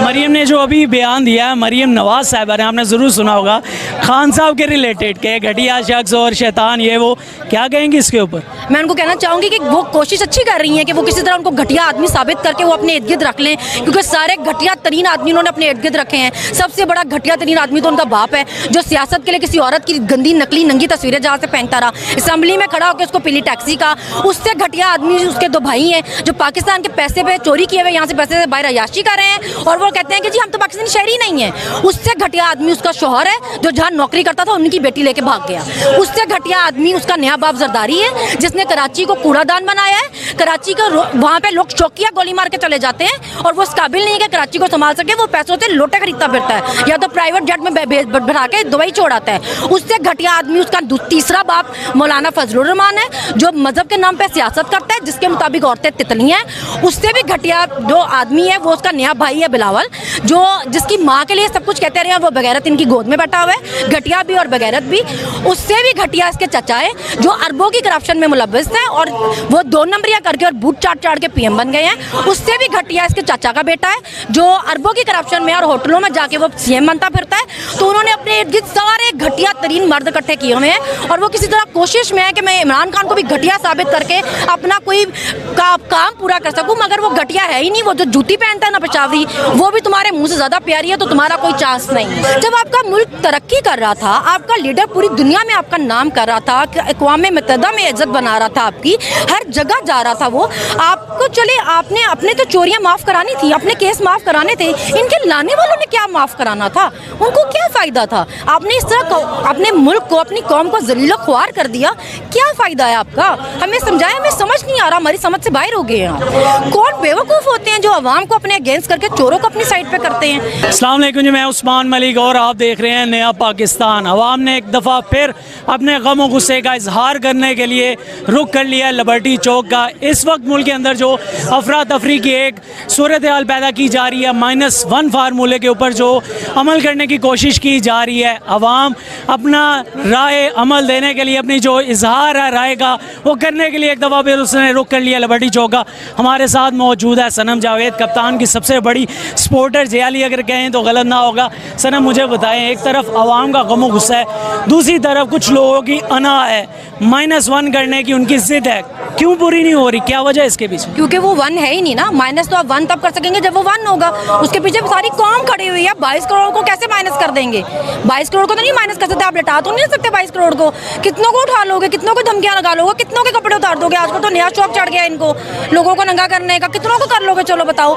मरीम ने जो अभी बयान दिया है, मरीम नवाज साहिबा ने, आपने ज़रूर सुना होगा, खान साहब के रिलेटेड के घटिया शख्स और शैतान ये वो, क्या कहेंगे इसके ऊपर? मैं उनको कहना चाहूँगी कि वो कोशिश अच्छी कर रही हैं कि वो किसी तरह उनको घटिया आदमी साबित करके वो अपने इर्द गिर्द रख लें, क्योंकि सारे घटिया तरीन आदमी उन्होंने अपने इर्द गिर्द रखे हैं। सबसे बड़ा घटिया तरीन आदमी तो उनका बाप है, जो सियासत के लिए किसी औरत की गंदी नकली नंगी तस्वीरें जहाँ से फेंकता रहा, असम्बली में खड़ा होकर उसको पीली टैक्सी का। उससे घटिया आदमी उसके दो भाई हैं जो पाकिस्तान के पैसे पे चोरी किए हुए यहाँ से पैसे से बाहर अयाशी कर रहे हैं, और वो कहते हैं कि जी हम तो पाकिस्तानी शहरी नहीं है। उससे घटिया आदमी उसका शौहर है जो जहाँ नौकरी करता था उनकी बेटी लेके भाग गया। उससे घटिया आदमी उसका नया बाप जरदारी है, जिसने कराची को कूड़ादान बनाया है। कराची का वहाँ पे लोग चौकिया गोली मार के चले जाते हैं और वो इस काबिल नहीं है कि कराची को संभाल सके। वो पैसों से लोटे खरीदता फिरता है या तो प्राइवेट जेट में बढ़ा के दुबई छोड़ाता है। उससे घटिया आदमी उसका तीसरा बाप मौलाना फजलुर रहमान है, जो मजहब के नाम पे सियासत करता है, जिसके मुताबिक औरतें तितली हैं। उससे भी घटिया जो आदमी है वो उसका नया भाई है बिलावल, जो जिसकी माँ के लिए सब कुछ कहते रहे हैं, वो बगैरत इनकी गोद में बैठा हुआ है, घटिया भी और बगैरत भी। उससे भी घटिया इसके चचा है जो अरबों की करप्शन में मुलव्वस है और वो 2 नंबरियां करके और बूट चाट के पीएम बन गए हैं। उससे भी घटिया इसके चाचा का बेटा है जो अरबों की करप्शन में और होटलों में जाके वो सीएम बनता फिरता है। तो उन्होंने अपने इर्द गिर्द सारे घटिया तरीन मर्द इकट्ठे किए हुए हैं और वो किसी तरह कोशिश में है कि मैं इमरान खान को भी घटिया साबित करके अपना कोई काम पूरा कर सकूं, मगर वो घटिया है ही नहीं। वो जो जूती पहनता है ना पेशावरी, वो भी तुम्हारे मुंह से ज्यादा प्यारी है, तो तुम्हारा कोई चांस नहीं। जब आपका मुल्क तरक्की कर रहा था, आपका लीडर पूरी दुनिया में आपका नाम कर रहा था, अक़वाम मुत्तहिदा में इज्जत बना रहा था, आपकी हर जगह जा रहा था वो, आपको चले आपने अपने तो चोरियां माफ करानी थी, अपने केस माफ कराने थे, इनके लाने वालों ने क्या माफ कराना था? उनको क्या फायदा था? आपने इस तरह अपने मुल्क को, अपनी कौम को ज़लील ख्वार कर दिया। क्या फायदा है आपका? हमें समझाया, हमें समझ नहीं आ रहा, हमारी समझ से बाहर हो गए हैं। कौन बेवकूफ़ होते हैं जो अवाम को अपने अगेंस्ट करके चोरों को अपनी साइड पे करते हैं? अस्सलाम वालेकुम जी, मैं उस्मान मलिक और आप देख रहे हैं नया पाकिस्तान। अवाम ने एक दफ़ा फिर अपने गम और गुस्से का इजहार करने के लिए रुख कर लिया लिबर्टी चौक का। इस वक्त मुल्क के अंदर जो अफरा तफरी की एक सूरत हाल पैदा की जा रही है, -1 फार्मूले के ऊपर जो अमल करने की कोशिश की जा रही है, अवाम अपना राय अमल देने के लिए, अपनी जो इजहार है राय का, वो करने के लिए एक दफ़ा फिर उसने रुख कर लिया लिबर्टी चौक का। हमारे साथ मौजूद है सनम जावेद, कप्तान की सबसे बड़ी सपोर्टर जियाली अगर कहें तो गलत ना होगा। सनम, मुझे बताएं, एक तरफ अवाम का गम गुस्सा है, दूसरी तरफ कुछ लोगों की अना है, -1 करने की उनकी जिद है, क्यों पूरी नहीं हो रही? क्या वजह है इसके पीछे? क्योंकि वो 1 है ही नहीं ना। माइनस तो आप 1 तब कर सकेंगे जब वो 1 होगा। उसके पीछे सारी कौम खड़ी हुई है। 22 करोड़ को कैसे माइनस कर देंगे? 22 करोड़ को तो नहीं माइनस कर सकते, आप लटा तो नहीं सकते 22 करोड़ को। कितनों को उठा लोगे, कितनों को धमकियां लगा लोगे, कितनों के कपड़े उतार दोगे? आजकल तो नया शौक चढ़ गया इनको, लोगों को नंगा करने का। कितनों को कर लोगे? चलो बताओ,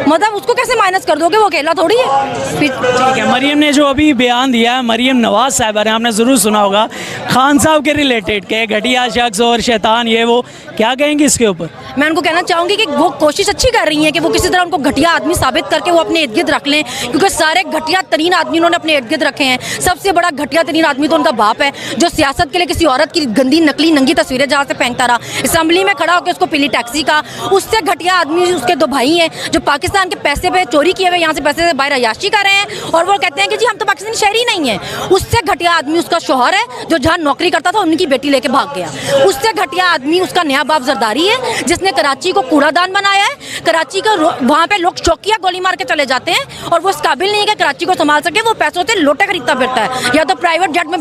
मतलब उसको कैसे माइनस कर दोगे? वो अकेला थोड़ी है। ठीक है, मरीम ने जो अभी बयान दिया है, मरीम नवाज साहिबा ने, आपने ज़रूर सुना होगा, खान साहब के रिलेटेड के घटिया शख्स और शैतान ये वो, क्या कहेंगे इसके ऊपर? मैं उनको कहना चाहूँगी कि वो कोशिश अच्छी कर रही हैं कि वो किसी तरह उनको घटिया आदमी साबित करके वो अपने इर्द गिर्द रख लें, क्योंकि सारे घटिया तरीन आदमी उन्होंने अपने इर्द गिर्द रखे हैं। सबसे बड़ा घटिया तरीन आदमी तो उनका बाप है, जो सियासत के लिए किसी औरत की गंदी नकली नंगी तस्वीरें जहाँ से फेंकता रहा, असम्बली में खड़ा होकर उसको पीली टैक्सी का। उससे घटिया आदमी उसके 2 भाई हैं जो पाकिस्तान के पैसे पे चोरी किए हुए यहाँ से पैसे से बाहर अयाशी कर रहे हैं, और वो कहते हैं कि जी हम तो पाकिस्तानी शहरी नहीं है। उससे घटिया आदमी उसका शौहर है जो जहाँ नौकरी करता था उनकी बेटी लेके भाग गया। उससे घटिया आदमी उसका नया बाप जरदारी है, जिसने कराची को कूड़ादान बनाया है। कराची का वहाँ पे लोग चौकिया गोली मार के चले जाते हैं और वो इस काबिल नहीं है कि कराची को संभाल सके। वो पैसों से लोटे खरीदता फिरता है या तो प्राइवेट जेट में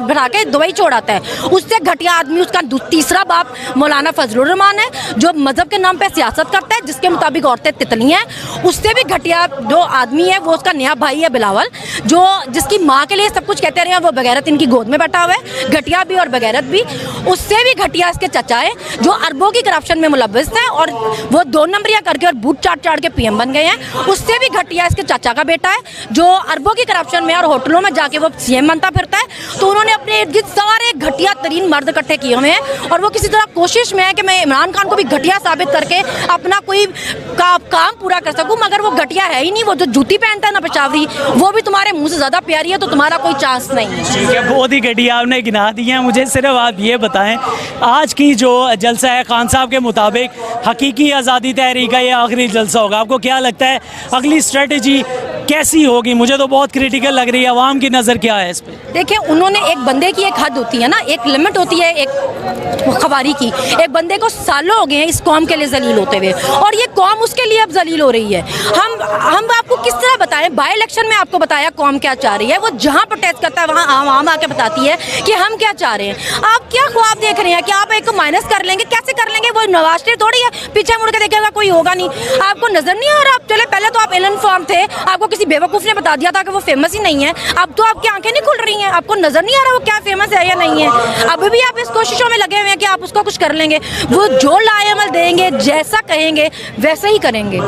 बढ़ा के दुबई छोड़ाता है। उससे घटिया आदमी उसका तीसरा बाप मौलाना फजलुर रहमान है, जो मजहब के नाम पे सियासत करता है, जिसके मुताबिक औरतें तितली हैं। उससे भी घटिया जो आदमी है वो उसका नया भाई है बिलावल, जो जिसकी माँ के लिए सब कुछ कहते रहे हैं, वो बगैरत इनकी गोद में बैठा हुआ है, घटिया भी और बगैरत भी। उससे भी घटिया इसके चचा है जो अरबों की करप्शन में मुलव्वस है और वो 2 नंबरियां करके और बूट चाट के पीएम बन गए हैं। उससे भी घटिया इसके चाचा का बेटा है जो अरबों की करप्शन में और होटलों में जाके वो सीएम बनता फिरता है। तो उन्होंने अपने इर्द गिर्द सारे घटिया तरीन मर्द इकट्ठे किए हुए हैं और वो किसी तरह कोशिश में है कि मैं इमरान खान को भी घटिया साबित करके अपना कोई काम पूरा कर सकूं, मगर वो घटिया है ही नहीं। वो जो जूती पहनता है ना पेशावरी, वो भी तुम्हारे मुंह से ज्यादा प्यारी है, तो तुम्हारा कोई चांस नहीं है। ठीक है, बहुत ही घटिया आपने गिना दी है। मुझे सिर्फ आप ये बताएं, आज की जो जलसा है, खान साहब के मुताबिक हकीकी आज़ादी तहरीक का ये आखिरी जलसा होगा। आपको क्या लगता है अगली स्ट्रेटजी कैसी होगी? मुझे तो बहुत क्रिटिकल लग रही है। अवाम की नज़र क्या है इस पर? देखिए, उन्होंने एक बंदे की एक हद होती है ना, एक लिमिट होती है एक खबारी की। एक बंदे को सालों हो गए हैं इस कौम के लिए जलील होते हुए, और ये कौम उसके लिए अब जलील हो रही है। हम आपको किस तरह बताएं, बाई इलेक्शन में आपको बताया कौम क्या चाह रही है। वो जहाँ प्रोटेस्ट करता है वहाँ आम आके बताती है कि हम क्या चाह रहे हैं। आप क्या ख्वाब देख रहे हैं कि आप एक को माइनस कर लेंगे? कैसे कर लेंगे? वो नवाज शरीफ थोड़ी है, पीछे मुड़ के देखेगा कोई होगा नहीं। आपको नजर नहीं आ रहा? आप चले पहले तो आप एलन फॉर्म थे, आपको किसी बेवकूफ़ ने बता दिया था कि वो फेमस ही नहीं है। अब तो आपकी आंखें नहीं खुल रही हैं, आपको नजर नहीं आ रहा वो क्या फेमस है या नहीं है। अभी भी आप इस कोशिशों में लगे हुए हैं कि आप उसको कुछ कर लेंगे। वो जो लाएमल देंगे, जैसा कहेंगे वैसे ही करेंगे।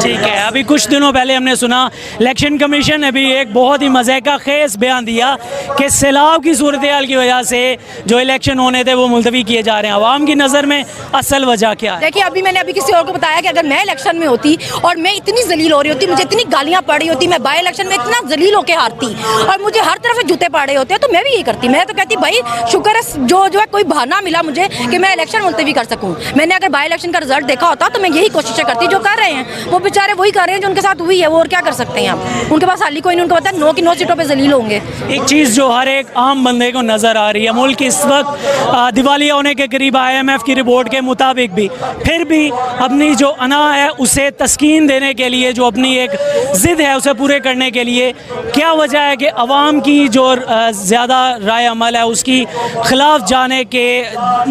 ठीक है, अभी कुछ दिनों पहले हमने सुना इलेक्शन कमीशन ने भी एक बहुत ही मज़े का खेस बयान दिया कि सैलाब की सूरत हाल की वजह से जो इलेक्शन होने थे वो मुलतवी किए जा रहे हैं। आवाम की नज़र में असल वजह क्या है? देखिए, अभी मैंने किसी और को बताया कि अगर मैं इलेक्शन में होती और मैं इतनी जलील हो रही होती, मुझे इतनी गालियां पड़ी होती, मैं बाई इलेक्शन में इतना जलील होकर हारती और मुझे हर तरफ से जूते पाड़े होते तो मैं भी यही करती। मैं तो कहती भाई शुक्र है जो है कोई बहाना मिला मुझे कि मैं इलेक्शन मुलतवी कर सकूं। मैंने अगर बाई इलेक्शन का रिजल्ट देखा होता तो मैं यही कोशिशें करती जो कर रहे हैं। वो बेचारे वही कर रहे हैं जो उनके साथ हुई है, वो और क्या कर सकते हैं आप? उनके पास हाली कोई नहीं, उनको पता है 9 की 9 सीटों पर जलील होंगे। एक चीज़ जो हर एक आम बंदे को नज़र आ रही है, मुल्क इस वक्त दिवालिया होने के करीब IMF की रिपोर्ट के मुताबिक भी फिर भी अपनी जो अना है उसे तस्कीन देने के लिए, जो अपनी एक ज़िद है उसे पूरे करने के लिए क्या वजह है कि अवाम की जो ज़्यादा राय अमल है उसकी खिलाफ जाने के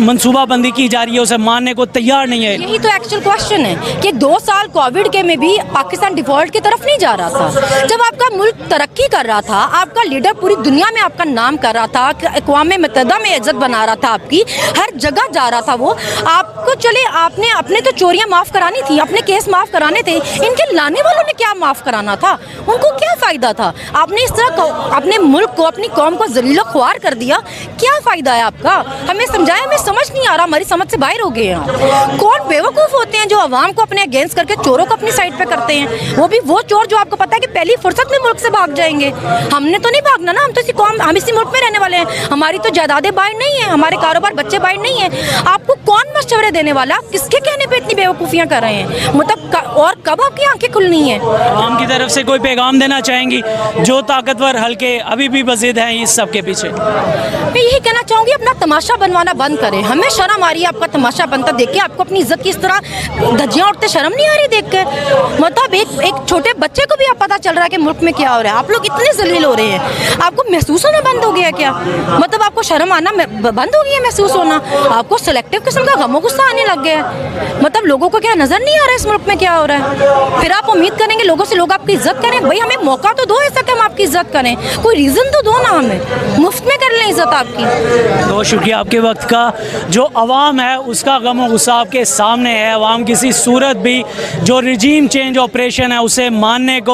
मनसूबाबंदी की जा रही है, उसे मानने को तैयार नहीं है? यही तो एक्चुअल क्वेश्चन है कि 2 साल कोविड के में भी पाकिस्तान डिफॉल्ट की तरफ नहीं जा रहा था। जब आपका मुल्क तरक्की कर रहा था, आपका लीडर पूरी दुनिया में आपका नाम कर रहा था, अक़वाम मुत्तहिदा में इज्जत बना रहा था, आपकी हर जगह जा रहा था वो, आपको चले आपने अपने तो चोरियां माफ़ करानी थी, अपने केस माफ़ कराने थे, इनके लाने वालों ने क्या माफ़ कराना था? उनको क्या फ़ायदा था? आपने इस तरह अपने मुल्क को, अपनी कौम को जलीलो ख्वार कर दिया, क्या फ़ायदा है आपका? हमें समझाया, हमें समझ नहीं आ रहा, हमारी समझ से बाहर हो गए हैं। कौन बेवकूफ़ होते हैं जो अवाम को अपने अगेंस्ट करके चोरों को अपनी साइड पे करते हैं? वो भी वो चोर जो आपको पता है कि पहली फुर्सत में मुल्क से भाग जाएंगे। हमने तो नहीं भागना ना, हम तो इसी कौम, हम इसी मुल्क में रहने वाले हैं। हमारी तो जायदादें बाहर नहीं है, हमारे कारोबार बच्चे बाहर नहीं है। आपको कौन मशवरे देने वाला? किसके कहने पे इतनी बेवकूफ़ियाँ कर रहे हैं? मतलब और कब आपकी आंखें खुलनी है? आवाम की तरफ से कोई पैगाम देना चाहेंगी जो ताकतवर हल्के अभी भी बज़िद हैं इस सब के पीछे? मैं यही कहना चाहूँगी, अपना तमाशा बनवाना बंद करें। हमें शर्म आ रही है आपका तमाशा बनता देख के। आपको अपनी इज्जत की इस तरह धज्जियाँ उठते शर्म नहीं आ रही देख के? मतलब एक छोटे बच्चे को भी अब पता चल रहा है कि मुल्क में क्या हो रहा है। आप लोग इतने जलील हो रहे हैं, आपको महसूस होना बंद हो गया क्या? मतलब आपको शर्म आना बंद हो गया है, महसूस होना? आपको सेलेक्टिव किस्म का गमो गुस्सा आने लग गया है? मतलब लोगों को क्या नजर नहीं आ रहा है इस मुल्क में क्या हो रहा है? फिर आप उम्मीद करेंगे लोगों से लोग आपकी इज्जत करें? भाई हमें मौका तो दो ऐसा कि हम आपकी इज्जत करें, कोई रीजन तो दो ना, हमें मुफ्त में कर लें इज्जत आपकी। बहुत शुक्रिया आपके वक्त का। जो अवाम है उसका गम और गुस्सा आपके सामने है। अवाम किसी सूरत भी जो रिजीम चेंज ऑपरेशन है उसे मानने को